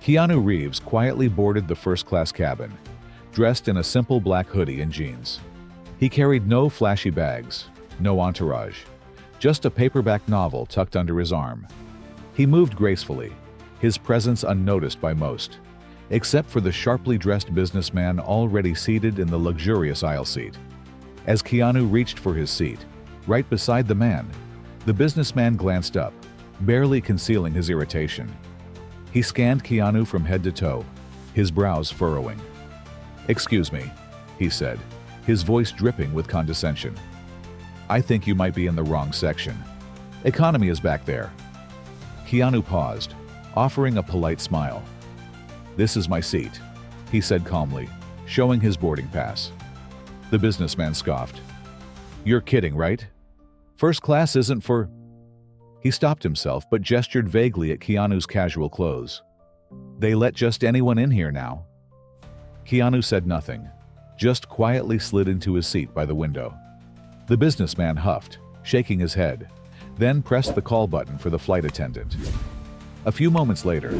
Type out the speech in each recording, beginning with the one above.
Keanu Reeves quietly boarded the first-class cabin, dressed in a simple black hoodie and jeans. He carried no flashy bags, no entourage, just a paperback novel tucked under his arm. He moved gracefully, his presence unnoticed by most, except for the sharply dressed businessman already seated in the luxurious aisle seat. As Keanu reached for his seat, right beside the man, the businessman glanced up, barely concealing his irritation. He scanned Keanu from head to toe, his brows furrowing. "Excuse me," he said, his voice dripping with condescension. "I think you might be in the wrong section. Economy is back there." Keanu paused, offering a polite smile. "This is my seat," he said calmly, showing his boarding pass. The businessman scoffed. "You're kidding, right? First class isn't for—" He stopped himself but gestured vaguely at Keanu's casual clothes. "They let just anyone in here now." Keanu said nothing, just quietly slid into his seat by the window. The businessman huffed, shaking his head, then pressed the call button for the flight attendant. A few moments later,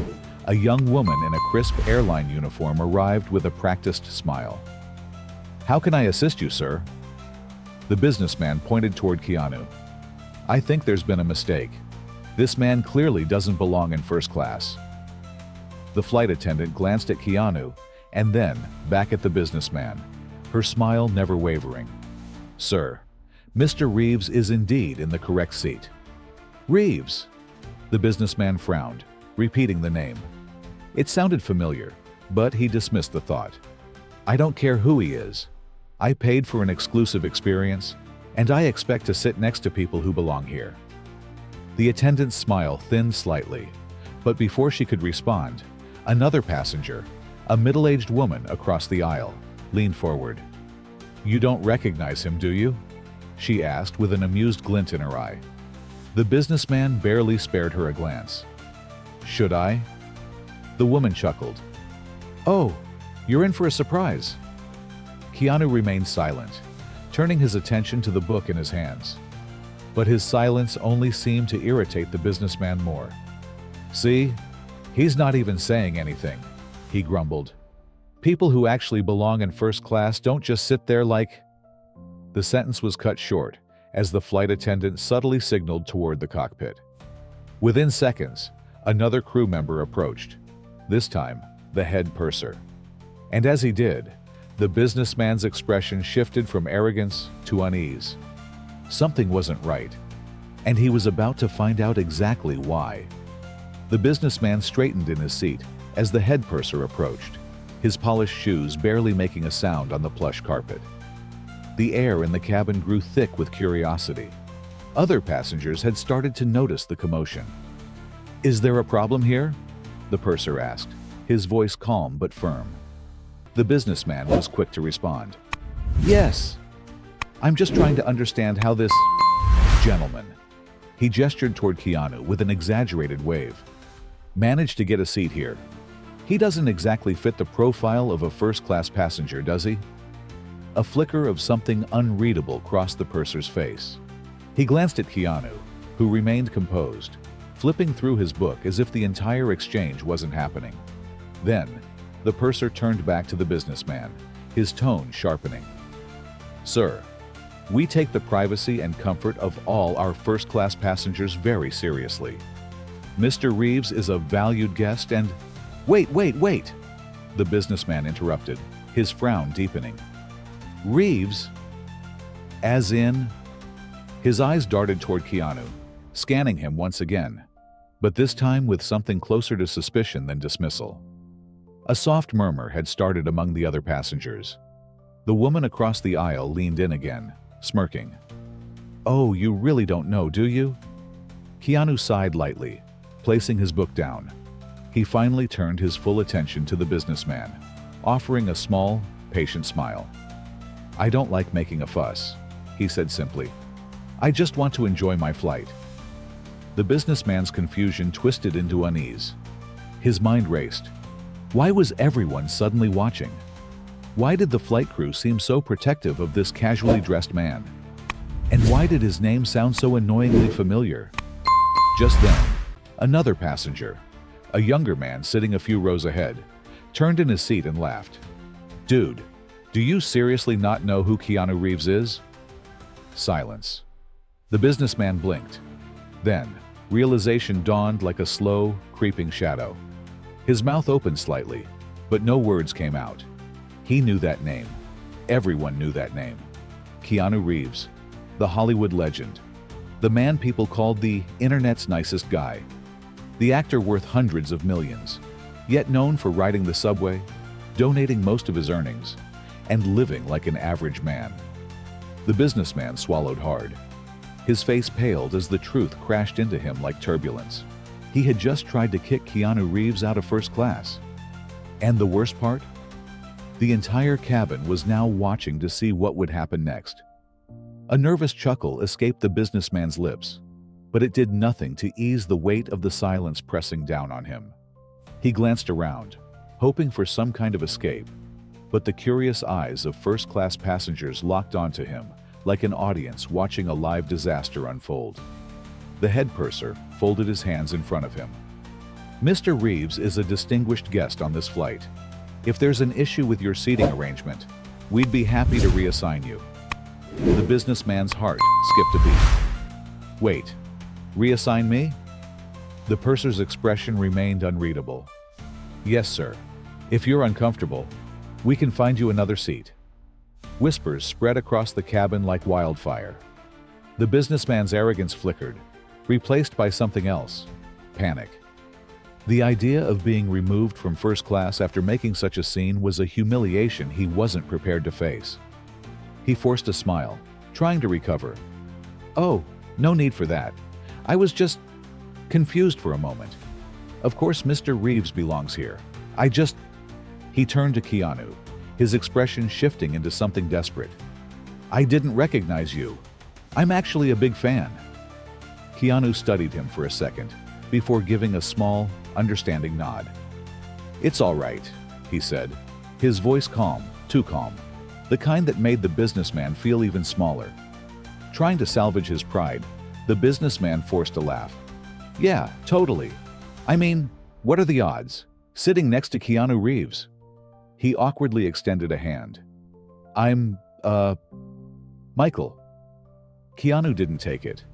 a young woman in a crisp airline uniform arrived with a practiced smile. "How can I assist you, sir?" The businessman pointed toward Keanu. "I think there's been a mistake. This man clearly doesn't belong in first class." The flight attendant glanced at Keanu and then back at the businessman, her smile never wavering. "Sir, Mr. Reeves is indeed in the correct seat." "Reeves?" The businessman frowned, repeating the name. It sounded familiar, but he dismissed the thought. "I don't care who he is. I paid for an exclusive experience, and I expect to sit next to people who belong here." The attendant's smile thinned slightly, but before she could respond, another passenger, a middle-aged woman across the aisle, leaned forward. "You don't recognize him, do you?" she asked with an amused glint in her eye. The businessman barely spared her a glance. "Should I?" The woman chuckled. "Oh, you're in for a surprise." Keanu remained silent, turning his attention to the book in his hands. But his silence only seemed to irritate the businessman more. "See? He's not even saying anything," he grumbled. "People who actually belong in first class don't just sit there like—" The sentence was cut short as the flight attendant subtly signaled toward the cockpit. Within seconds, another crew member approached, this time the head purser. And as he did, the businessman's expression shifted from arrogance to unease. Something wasn't right, and he was about to find out exactly why. The businessman straightened in his seat as the head purser approached, his polished shoes barely making a sound on the plush carpet. The air in the cabin grew thick with curiosity. Other passengers had started to notice the commotion. "Is there a problem here?" the purser asked, his voice calm but firm. The businessman was quick to respond. "Yes. I'm just trying to understand how this gentleman," he gestured toward Keanu with an exaggerated wave, "managed to get a seat here. He doesn't exactly fit the profile of a first-class passenger, does he?" A flicker of something unreadable crossed the purser's face. He glanced at Keanu, who remained composed, flipping through his book as if the entire exchange wasn't happening. Then, the purser turned back to the businessman, his tone sharpening. "Sir, we take the privacy and comfort of all our first-class passengers very seriously. Mr. Reeves is a valued guest and—" Wait! The businessman interrupted, his frown deepening. "Reeves? As in—" His eyes darted toward Keanu, scanning him once again, but this time with something closer to suspicion than dismissal. A soft murmur had started among the other passengers. The woman across the aisle leaned in again, smirking. "Oh, you really don't know, do you?" Keanu sighed lightly, placing his book down. He finally turned his full attention to the businessman, offering a small, patient smile. "I don't like making a fuss," he said simply. "I just want to enjoy my flight." The businessman's confusion twisted into unease. His mind raced. Why was everyone suddenly watching? Why did the flight crew seem so protective of this casually dressed man? And why did his name sound so annoyingly familiar? Just then, another passenger, a younger man sitting a few rows ahead, turned in his seat and laughed. "Dude, do you seriously not know who Keanu Reeves is?" Silence. The businessman blinked. Then, realization dawned like a slow, creeping shadow. His mouth opened slightly, but no words came out. He knew that name. Everyone knew that name. Keanu Reeves, the Hollywood legend. The man people called the internet's nicest guy. The actor worth hundreds of millions, yet known for riding the subway, donating most of his earnings, and living like an average man. The businessman swallowed hard. His face paled as the truth crashed into him like turbulence. He had just tried to kick Keanu Reeves out of first class. And the worst part? The entire cabin was now watching to see what would happen next. A nervous chuckle escaped the businessman's lips, but it did nothing to ease the weight of the silence pressing down on him. He glanced around, hoping for some kind of escape, but the curious eyes of first-class passengers locked onto him, like an audience watching a live disaster unfold. The head purser folded his hands in front of him. "Mr. Reeves is a distinguished guest on this flight. If there's an issue with your seating arrangement, we'd be happy to reassign you." The businessman's heart skipped a beat. "Wait, reassign me?" The purser's expression remained unreadable. "Yes, sir. If you're uncomfortable, we can find you another seat." Whispers spread across the cabin like wildfire. The businessman's arrogance flickered, replaced by something else: panic. The idea of being removed from first class after making such a scene was a humiliation he wasn't prepared to face. He forced a smile, trying to recover. "Oh, no need for that. I was just confused for a moment. Of course Mr. Reeves belongs here. He turned to Keanu, his expression shifting into something desperate. "I didn't recognize you. I'm actually a big fan." Keanu studied him for a second, before giving a small, understanding nod. "It's all right," he said, his voice calm, too calm, the kind that made the businessman feel even smaller. Trying to salvage his pride, the businessman forced a laugh. "Yeah, totally. I mean, what are the odds? Sitting next to Keanu Reeves." He awkwardly extended a hand. I'm Michael." Keanu didn't take it.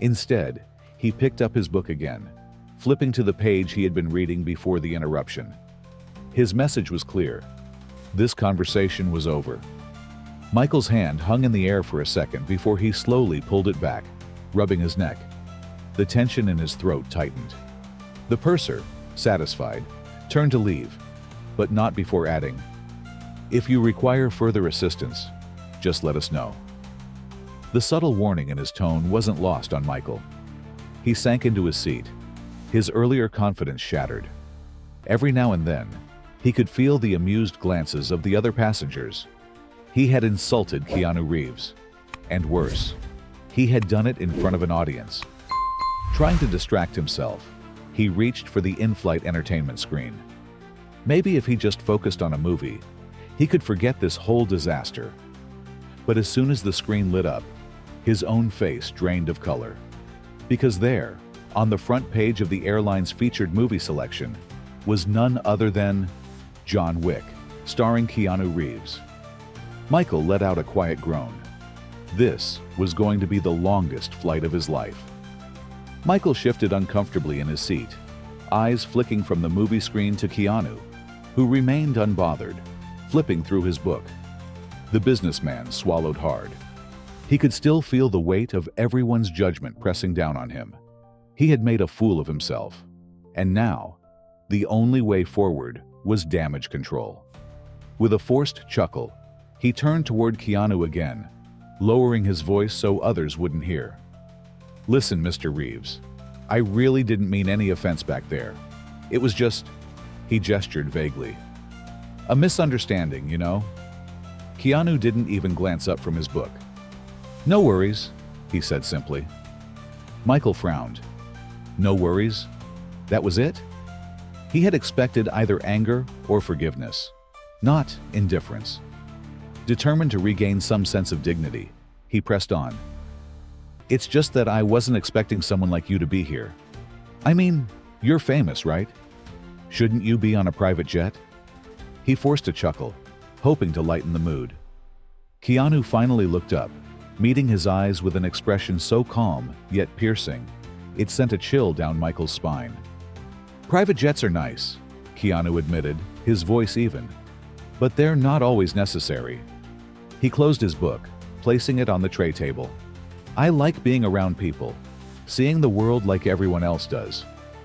Instead, he picked up his book again, flipping to the page he had been reading before the interruption. His message was clear. This conversation was over. Michael's hand hung in the air for a second before he slowly pulled it back, rubbing his neck. The tension in his throat tightened. The purser, satisfied, turned to leave, but not before adding, "If you require further assistance, just let us know." The subtle warning in his tone wasn't lost on Michael. He sank into his seat, his earlier confidence shattered. Every now and then, he could feel the amused glances of the other passengers. He had insulted Keanu Reeves. And worse, he had done it in front of an audience. Trying to distract himself, he reached for the in-flight entertainment screen. Maybe if he just focused on a movie, he could forget this whole disaster. But as soon as the screen lit up, his own face drained of color. Because there, on the front page of the airline's featured movie selection, was none other than John Wick, starring Keanu Reeves. Michael let out a quiet groan. This was going to be the longest flight of his life. Michael shifted uncomfortably in his seat, eyes flicking from the movie screen to Keanu, who remained unbothered, flipping through his book. The businessman swallowed hard. He could still feel the weight of everyone's judgment pressing down on him. He had made a fool of himself, and now, the only way forward was damage control. With a forced chuckle, he turned toward Keanu again, lowering his voice so others wouldn't hear. "Listen, Mr. Reeves, I really didn't mean any offense back there. It was just," he gestured vaguely, "a misunderstanding, you know?" Keanu didn't even glance up from his book. "No worries," he said simply. Michael frowned. No worries? That was it? He had expected either anger or forgiveness, not indifference. Determined to regain some sense of dignity, he pressed on. "It's just that I wasn't expecting someone like you to be here. I mean, you're famous, right? Shouldn't you be on a private jet? He forced a chuckle, hoping to lighten the mood. Keanu finally looked up, meeting his eyes with an expression so calm yet piercing, it sent a chill down Michael's spine. Private jets are nice, Keanu admitted, his voice even. But they're not always necessary. He closed his book, placing it on the tray table. I like being around people, seeing the world like everyone else does.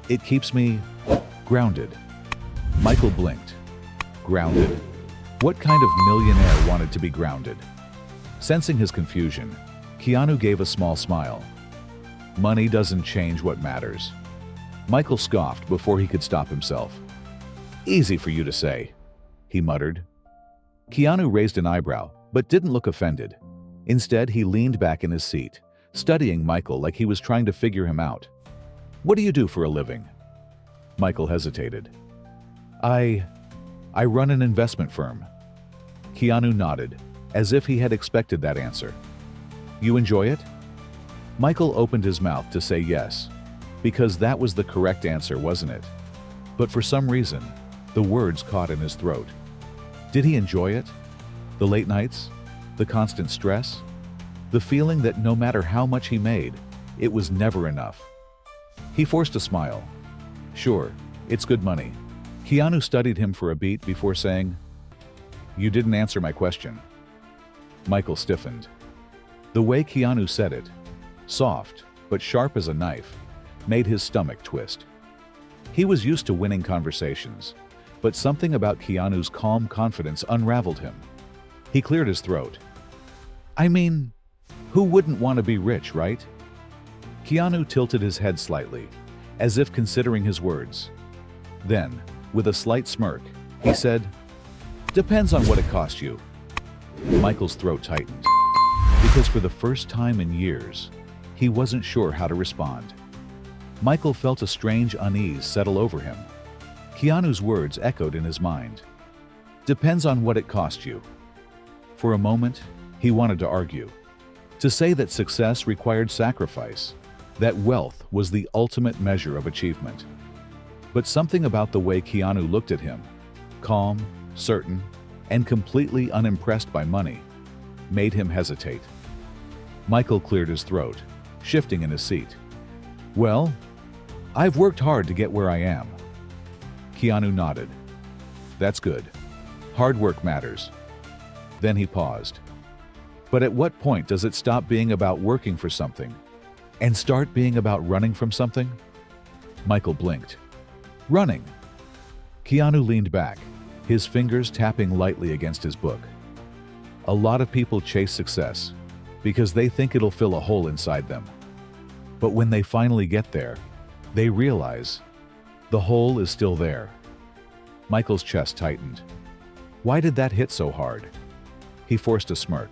It keeps me grounded. Michael blinked. Grounded? What kind of millionaire wanted to be grounded? Sensing his confusion, Keanu gave a small smile. Money doesn't change what matters. Michael scoffed before he could stop himself. Easy for you to say, he muttered. Keanu raised an eyebrow, but didn't look offended. Instead, he leaned back in his seat, studying Michael like he was trying to figure him out. What do you do for a living? Michael hesitated. I run an investment firm. Keanu nodded, as if he had expected that answer. You enjoy it? Michael opened his mouth to say yes, because that was the correct answer, wasn't it? But for some reason, the words caught in his throat. Did he enjoy it? The late nights? The constant stress? The feeling that no matter how much he made, it was never enough. He forced a smile. Sure, it's good money. Keanu studied him for a beat before saying, You didn't answer my question. Michael stiffened. The way Keanu said it, soft but sharp as a knife, made his stomach twist. He was used to winning conversations, but something about Keanu's calm confidence unraveled him. He cleared his throat. I mean, who wouldn't want to be rich, right? Keanu tilted his head slightly, as if considering his words. Then, with a slight smirk, he said, Depends on what it cost you. Michael's throat tightened, because for the first time in years, he wasn't sure how to respond. Michael felt a strange unease settle over him. Keanu's words echoed in his mind. Depends on what it cost you. For a moment, he wanted to argue, to say that success required sacrifice, that wealth was the ultimate measure of achievement. But something about the way Keanu looked at him, calm, certain, and completely unimpressed by money, made him hesitate. Michael cleared his throat, shifting in his seat. Well, I've worked hard to get where I am. Keanu nodded. That's good. Hard work matters. Then he paused. But at what point does it stop being about working for something and start being about running from something? Michael blinked. Running. Keanu leaned back, his fingers tapping lightly against his book. A lot of people chase success because they think it'll fill a hole inside them. But when they finally get there, they realize the hole is still there. Michael's chest tightened. Why did that hit so hard? He forced a smirk.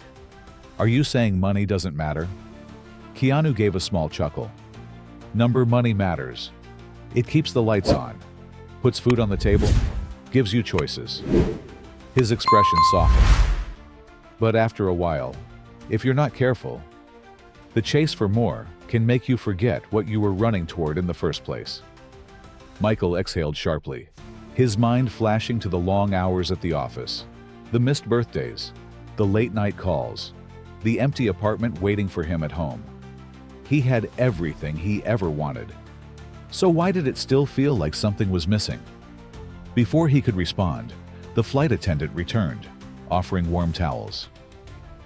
Are you saying money doesn't matter? Keanu gave a small chuckle. Money matters. It keeps the lights on, puts food on the table, gives you choices. His expression softened. But after a while, if you're not careful, the chase for more can make you forget what you were running toward in the first place. Michael exhaled sharply, his mind flashing to the long hours at the office, the missed birthdays, the late-night calls, the empty apartment waiting for him at home. He had everything he ever wanted. So why did it still feel like something was missing? Before he could respond, the flight attendant returned, offering warm towels.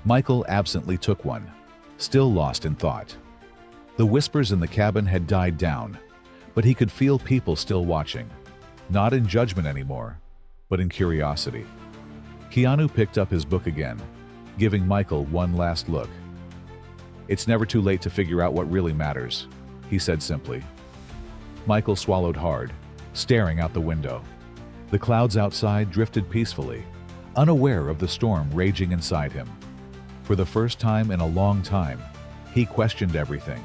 Michael absently took one, still lost in thought. The whispers in the cabin had died down, but he could feel people still watching, not in judgment anymore, but in curiosity. Keanu picked up his book again, giving Michael one last look. It's never too late to figure out what really matters, he said simply. Michael swallowed hard, staring out the window. The clouds outside drifted peacefully, unaware of the storm raging inside him. For the first time in a long time, he questioned everything.